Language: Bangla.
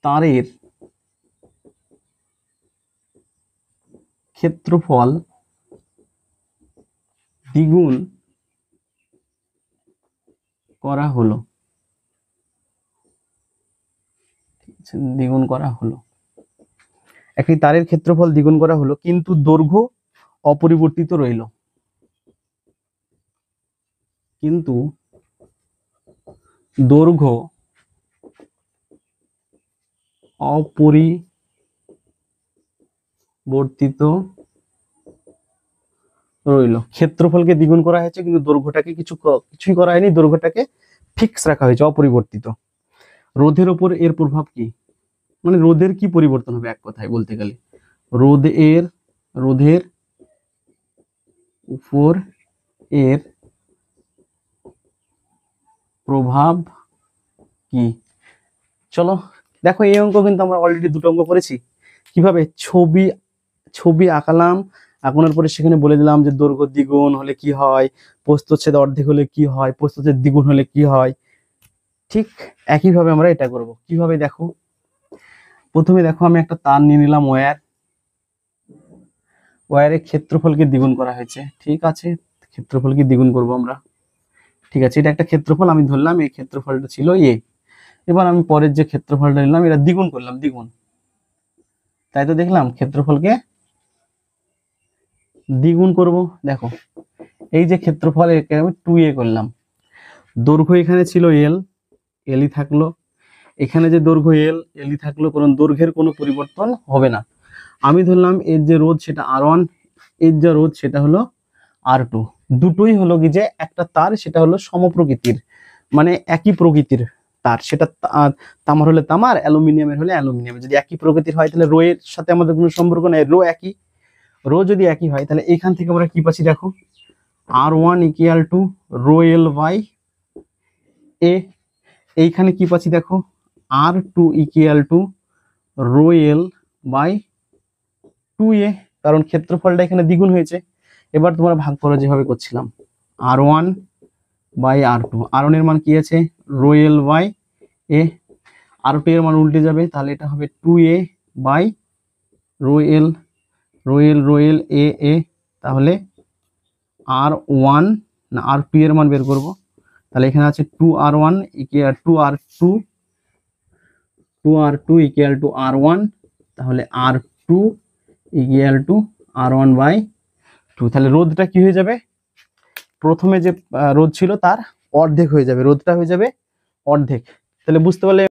তারের ক্ষেত্রফল দ্বিগুণ করা হলো, দ্বিগুণ করা হলো, একটি তারের ক্ষেত্রফল দ্বিগুণ করা হলো কিন্তু দৈর্ঘ্য অপরিবর্তিত রইল, কিন্তু দৈর্ঘ্য অপরিবর্তিত রইল। ক্ষেত্রফলকে দ্বিগুণ করা হয়েছে কিন্তু দৈর্ঘ্যটাকে কিছুই করা হয়নি, দৈর্ঘ্যটাকে ফিক্স রাখা হয়েছে, অপরিবর্তিত। রোধের উপর এর প্রভাব কি? মানে রোধের কি পরিবর্তন হবে এক কথায় বলতে গেলে, রোধের উপর এর প্রভাব কি? চলো দেখো, এই অঙ্ক কিন্তু আমরা অলরেডি দুটো অঙ্ক করেছি। কিভাবে ছবি আঁকালাম, আঁকানোর পরে সেখানে বলে দিলাম যে দৈর্ঘ্য দ্বিগুণ হলে কি হয়, প্রস্থচ্ছেদ অর্ধেক হলে কি হয়, প্রস্থচ্ছেদ দ্বিগুণ হলে কি হয়। ঠিক একইভাবে আমরা এটা করব। কিভাবে দেখো, প্রথমে দেখো আমি একটা তার নিয়ে নিলাম, ওয়্যারের ক্ষেত্রফলকে দ্বিগুণ করা হয়েছে, ঠিক আছে, ক্ষেত্রফলকে দ্বিগুণ করব আমরা, ঠিক আছে, এটা একটা ক্ষেত্রফল আমি ধরলাম, এই ক্ষেত্রফলটা ছিল এ। এবার আমি পরের যে ক্ষেত্রফলটা নিলাম এটা দ্বিগুণ করলাম, দ্বিগুণ, তাই তো দেখলাম ক্ষেত্রফলকে দ্বিগুণ করব। দেখো এই যে ক্ষেত্রফল, একে আমি 2a করলাম, দৈর্ঘ্য এখানে ছিল এলই থাকলো, এখানে যে দৈর্ঘ্য এলই থাকলো, কারণ দৈর্ঘ্যের কোনো পরিবর্তন হবে না। আমি ধরলাম এর যে রোধ সেটা R1, এর যে রোধ সেটা হলো R2, দুটোই হলো কি যে একটা তার, সেটা হলো সমপ্রকৃতির, মানে একই প্রকৃতির তার, সেটা তামার হলে তামার, অ্যালুমিনিয়ামের হলে অ্যালুমিনিয়াম। যদি একই প্রকৃতির হয় তাহলে রো এর সাথে আমাদের কোনো সম্পর্ক নেই, রো যদি একই হয় তাহলে এখান থেকে আমরা কি পাচ্ছি দেখো, R1 equal to rho L by A, এইখানে কি পাচ্ছি দেখো, R2 equal to rho L by 2a, কারণ ক্ষেত্রফলটা এখানে দ্বিগুণ হয়েছে। এবার তোমরা ভাগ করো যেভাবে করছিলাম, R1 বাই R2, R1 এর মান কি আছে, rho L by A, R2 এর মান উল্টে যাবে, তাহলে এটা হবে 2a বাই রো এল, এ, তাহলে R1 না R2 এর মান বের করব, তাহলে এখানে আছে 2R1 equal 2R2 equal to R1, তাহলে R2 equal two R1 by 2, তাহলে রোধটা কি হয়ে যাবে, প্রথমে যে রোধ ছিল তার অর্ধেক হয়ে যাবে, রোধটা হয়ে যাবে অর্ধেক। তাহলে বুঝতে পারলে